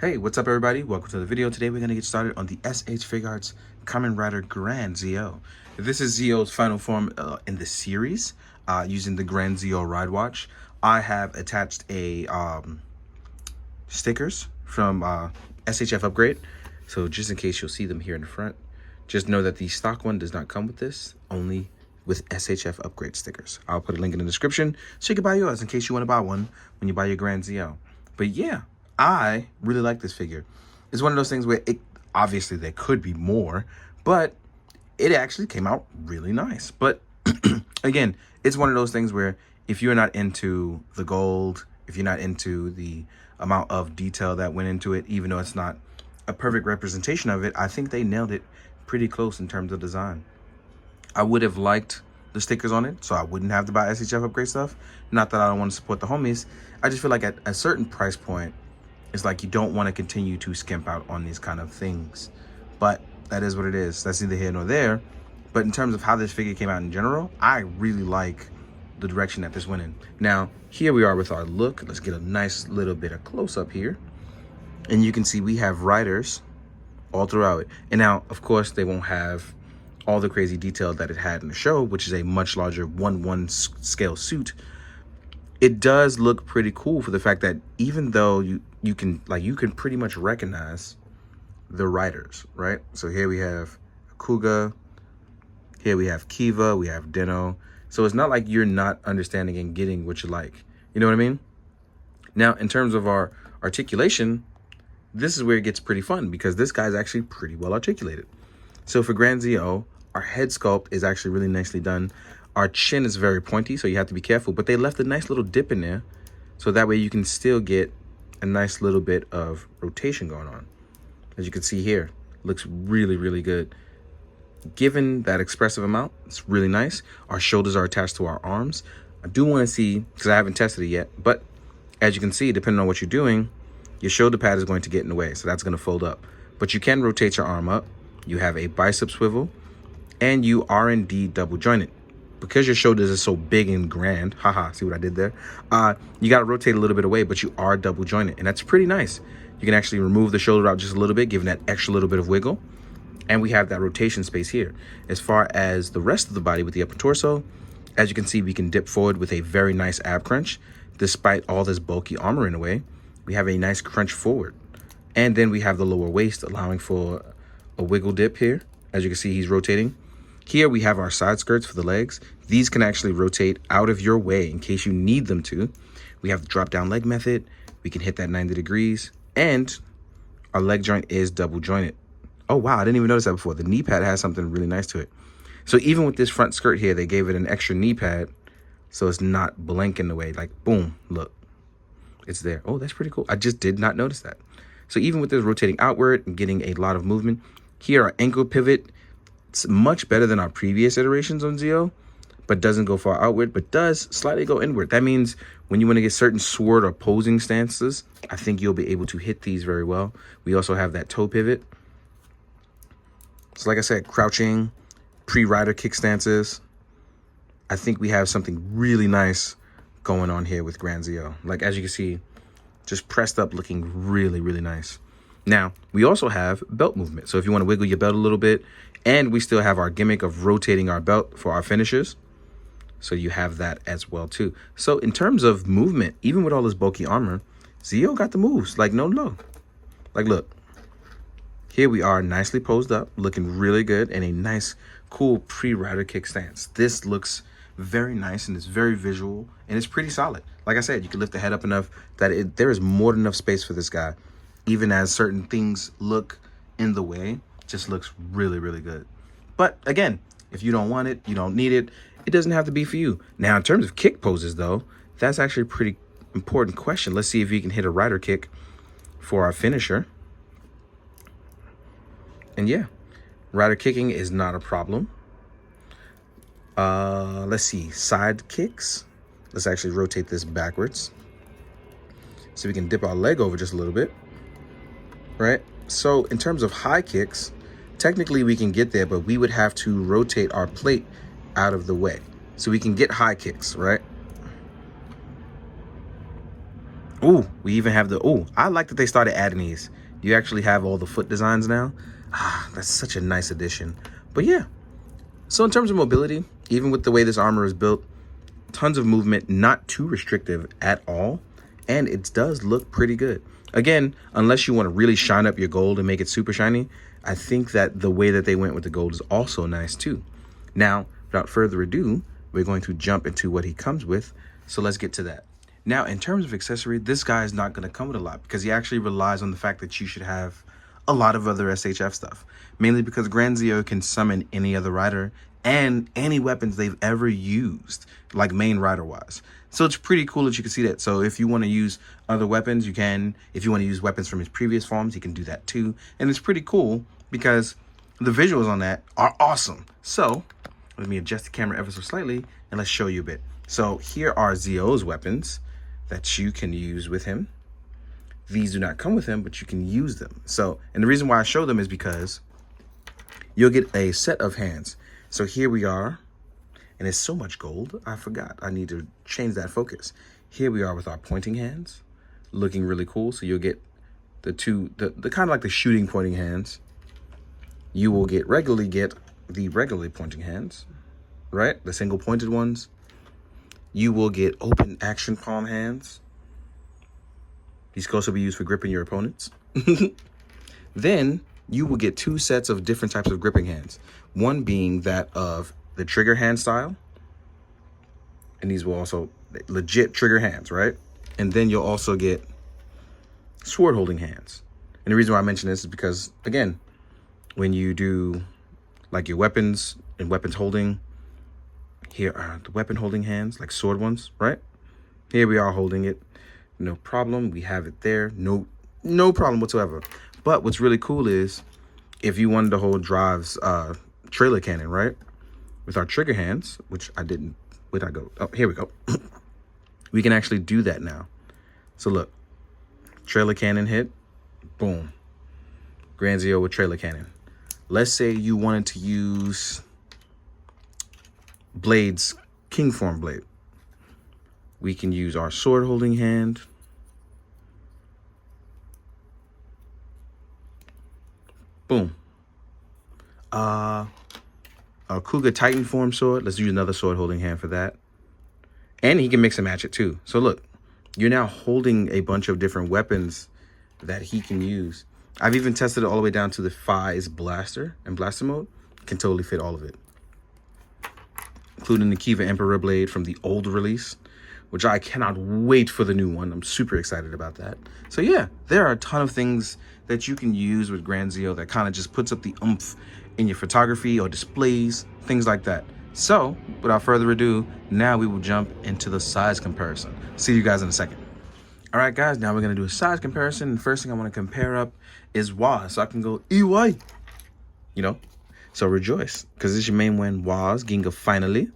Hey, what's up everybody? Welcome to the video. Today we're going to get started on the SH Figuarts Kamen Rider Grand Zio. This is Zio's final form in the series using the Grand Zio Ride Watch. I have attached a stickers from SHF Upgrade. So just in case you'll see them here in the front, just know that the stock one does not come with this, only with SHF Upgrade stickers. I'll put a link in the description so you can buy yours in case you want to buy one when you buy your Grand Zio. But yeah, I really like this figure. It's one of those things where it obviously there could be more, but it actually came out really nice. But again, it's one of those things where if you're not into the gold, if you're not into the amount of detail that went into it, even though it's not a perfect representation of it, I think they nailed it pretty close in terms of design. I would have liked the stickers on it, so I wouldn't have to buy SHF Upgrade stuff. Not that I don't want to support the homies. I just feel like at a certain price point, it's like you don't want to continue to skimp out on these kind of things. But that is what it is. That's neither here nor there. But in terms of how this figure came out in general, I really like the direction that this went in. Now, here we are with our look. Let's get a nice little bit of close-up here. And you can see we have riders all throughout it. And now, of course, they won't have all the crazy detail that it had in the show, which is a much larger 1/1 scale suit. It does look pretty cool for the fact that even though you can pretty much recognize the riders, right? So here we have Kuga, here we have Kiva, we have Deno. So it's not like you're not understanding and getting what you like. You know what I mean? Now, in terms of our articulation, this is where it gets pretty fun because this guy's actually pretty well articulated. So for Grand Zio, our head sculpt is actually really nicely done. Our chin is very pointy, so you have to be careful, but they left a nice little dip in there, so that way you can still get a nice little bit of rotation going on. As you can see here, looks really, really good. Given that expressive amount, it's really nice. Our shoulders are attached to our arms. I do want to see, because I haven't tested it yet, but as you can see, depending on what you're doing, your shoulder pad is going to get in the way, so that's going to fold up. But you can rotate your arm up. You have a bicep swivel, and you are indeed double jointed. Because your shoulders are so big and grand, haha, see what I did there? You got to rotate a little bit away, but you are double jointed, and that's pretty nice. You can actually remove the shoulder out just a little bit, giving that extra little bit of wiggle. And we have that rotation space here. As far as the rest of the body with the upper torso, as you can see, we can dip forward with a very nice ab crunch. Despite all this bulky armor in the way, we have a nice crunch forward. And then we have the lower waist allowing for a wiggle dip here. As you can see, he's rotating. Here we have our side skirts for the legs. These can actually rotate out of your way in case you need them to. We have the drop down leg method. We can hit that 90 degrees. And our leg joint is double jointed. Oh, wow, I didn't even notice that before. The knee pad has something really nice to it. So even with this front skirt here, they gave it an extra knee pad so it's not blank in the way. Like, boom, look, it's there. Oh, that's pretty cool. I just did not notice that. So even with this rotating outward and getting a lot of movement, here our ankle pivot, it's much better than our previous iterations on Zio, but doesn't go far outward, but does slightly go inward. That means when you want to get certain sword or posing stances, I think you'll be able to hit these very well. We also have that toe pivot. So like I said, crouching, pre-rider kick stances. I think we have something really nice going on here with Grand Zio. Like, as you can see, just pressed up, looking really, really nice. Now, we also have belt movement. So if you want to wiggle your belt a little bit, and we still have our gimmick of rotating our belt for our finishers. So you have that as well, too. So in terms of movement, even with all this bulky armor, Zio got the moves. Like, no. Like, look. Here we are, nicely posed up, looking really good, and a nice, cool pre-rider kick stance. This looks very nice, and it's very visual, and it's pretty solid. Like I said, you can lift the head up enough that there is more than enough space for this guy. Even as certain things look in the way, just looks really, really good. But again, if you don't want it, you don't need it, it doesn't have to be for you. Now, in terms of kick poses, though, that's actually a pretty important question. Let's see if you can hit a rider kick for our finisher. And yeah, rider kicking is not a problem. Let's see, side kicks. Let's actually rotate this backwards so we can dip our leg over just a little bit, right? So in terms of high kicks, technically we can get there, but we would have to rotate our plate out of the way so we can get high kicks, right? Ooh, we even have the, ooh, I like that they started adding these. You actually have all the foot designs now. Ah, that's such a nice addition. But yeah, so in terms of mobility, even with the way this armor is built, tons of movement, not too restrictive at all. And it does look pretty good. Again, unless you want to really shine up your gold and make it super shiny, I think that the way that they went with the gold is also nice too. Now, without further ado, we're going to jump into what he comes with. So let's get to that. Now, in terms of accessory, this guy is not going to come with a lot because he actually relies on the fact that you should have a lot of other SHF stuff. Mainly because Grand Zio can summon any other rider and any weapons they've ever used, like main rider-wise. So it's pretty cool that you can see that. So if you want to use other weapons, you can. If you want to use weapons from his previous forms, you can do that too. And it's pretty cool because the visuals on that are awesome. So let me adjust the camera ever so slightly and let's show you a bit. So here are Zio's weapons that you can use with him. These do not come with him, but you can use them. So, and the reason why I show them is because you'll get a set of hands. So here we are, and it's so much gold, I forgot. I need to change that focus. Here we are with our pointing hands, looking really cool. So you'll get the kind of like the shooting pointing hands. You will regularly get the regularly pointing hands, right? The single pointed ones. You will get open action palm hands. These can also be used for gripping your opponents. Then you will get two sets of different types of gripping hands. One being that of the trigger hand style. And these will also legit trigger hands, right? And then you'll also get sword holding hands. And the reason why I mention this is because, again, when you do like your weapons and weapons holding, here are the weapon holding hands, like sword ones, right? Here we are holding it. No problem. We have it there. No problem whatsoever. But what's really cool is if you wanted to hold Drive's trailer cannon, right? With our trigger hands, which I didn't. Where'd I go? Oh, here we go. We can actually do that now. So look, trailer cannon hit. Boom. Grand Zio with trailer cannon. Let's say you wanted to use Blade's King Form Blade. We can use our sword holding hand. Boom. Our Kuga Titan Form sword. Let's use another sword holding hand for that. And he can mix and match it too. So look, you're now holding a bunch of different weapons that he can use. I've even tested it all the way down to the Fi's blaster and blaster mode. Can totally fit all of it. Including the Kiva Emperor Blade from the old release, which I cannot wait for the new one. I'm super excited about that. So yeah, there are a ton of things that you can use with Grand Zio that kind of just puts up the oomph in your photography or displays, things like that. So without further ado, now we will jump into the size comparison. See you guys in a second. All right, guys, now we're going to do a size comparison. The first thing I want to compare up is Waz, so I can go EY, you know? So rejoice, because this is your main win, Waz, Ginga finally.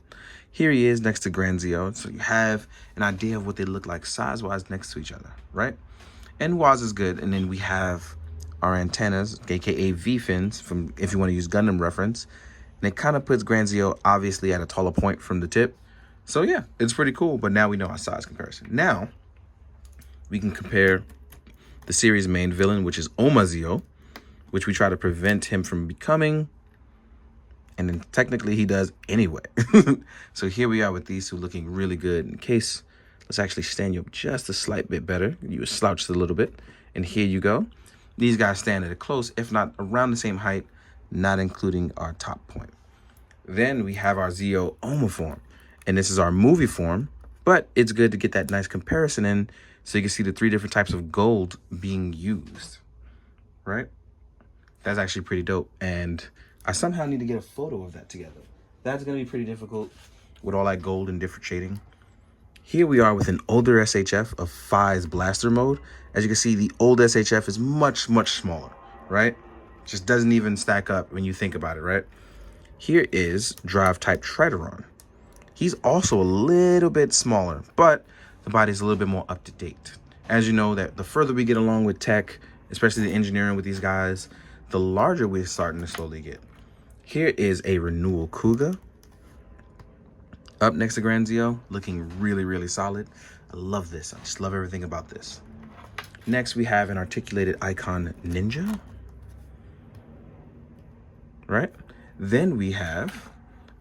Here he is next to Grand Zio, so you have an idea of what they look like size-wise next to each other, right? And Waz is good, and then we have our antennas, aka V-fins, from if you want to use Gundam reference. And it kind of puts Grand Zio obviously at a taller point from the tip. So yeah, it's pretty cool, but now we know our size comparison. Now, we can compare the series main villain, which is Omazio, which we try to prevent him from becoming. And then technically he does anyway. So here we are with these two looking really good. In case, let's actually stand you up just a slight bit better. You slouched a little bit. And here you go. These guys stand at a close, if not around the same height, not including our top point. Then we have our Zio Oma form. And this is our movie form. But it's good to get that nice comparison in so you can see the three different types of gold being used. Right? That's actually pretty dope. And I somehow need to get a photo of that together. That's going to be pretty difficult with all that gold and different shading. Here we are with an older SHF of Fi's blaster mode. As you can see, the old SHF is much, much smaller, right? Just doesn't even stack up when you think about it, right? Here is Drive Type Trideron. He's also a little bit smaller, but the body's a little bit more up to date. As you know, that the further we get along with tech, especially the engineering with these guys, the larger we're starting to slowly get. Here is a Renewal Kuga. Up next to Grand Zio, looking really, really solid. I love this. I just love everything about this. Next, we have an articulated icon ninja. Right? Then we have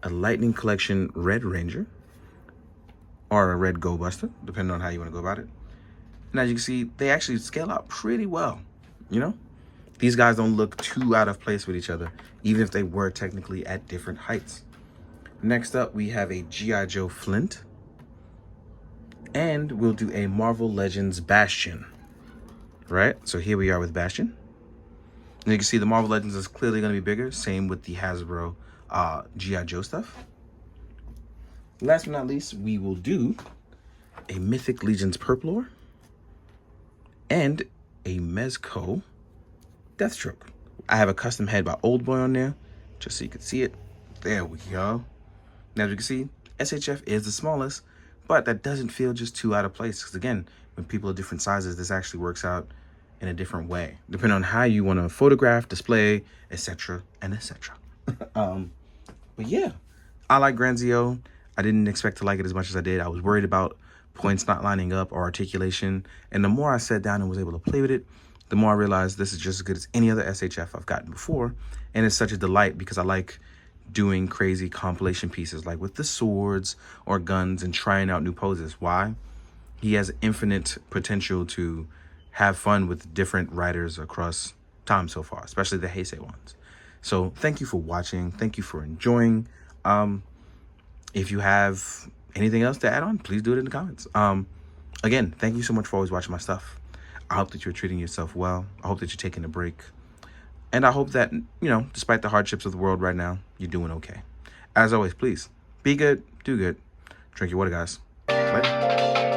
a Lightning Collection Red Ranger, or a Red Go Buster, depending on how you want to go about it. And as you can see, they actually scale out pretty well, you know? These guys don't look too out of place with each other, even if they were technically at different heights. Next up, we have a G.I. Joe Flint. And we'll do a Marvel Legends Bastion. Right? So here we are with Bastion. And you can see the Marvel Legends is clearly going to be bigger. Same with the Hasbro G.I. Joe stuff. Last but not least, we will do a Mythic Legions Purplor and a Mezco Deathstroke. I have a custom head by Old Boy on there, just so you can see it. There we go. Now, as you can see, SHF is the smallest, but that doesn't feel just too out of place. Because again, when people are different sizes, this actually works out in a different way, depending on how you want to photograph, display, etc. and etc. But yeah, I like Granzio. I didn't expect to like it as much as I did. I was worried about points not lining up or articulation. And the more I sat down and was able to play with it, the more I realized this is just as good as any other SHF I've gotten before. And it's such a delight because I like doing crazy compilation pieces like with the swords or guns and trying out new poses. Why? He has infinite potential to have fun with different writers across time so far, especially the Heisei ones. So thank you for watching. Thank you for enjoying. If you have anything else to add on, please do it in the comments. Again, thank you so much for always watching my stuff. I hope that you're treating yourself well. I hope that you're taking a break. And I hope that, you know, despite the hardships of the world right now, you're doing okay. As always, please be good, do good. Drink your water, guys. Bye.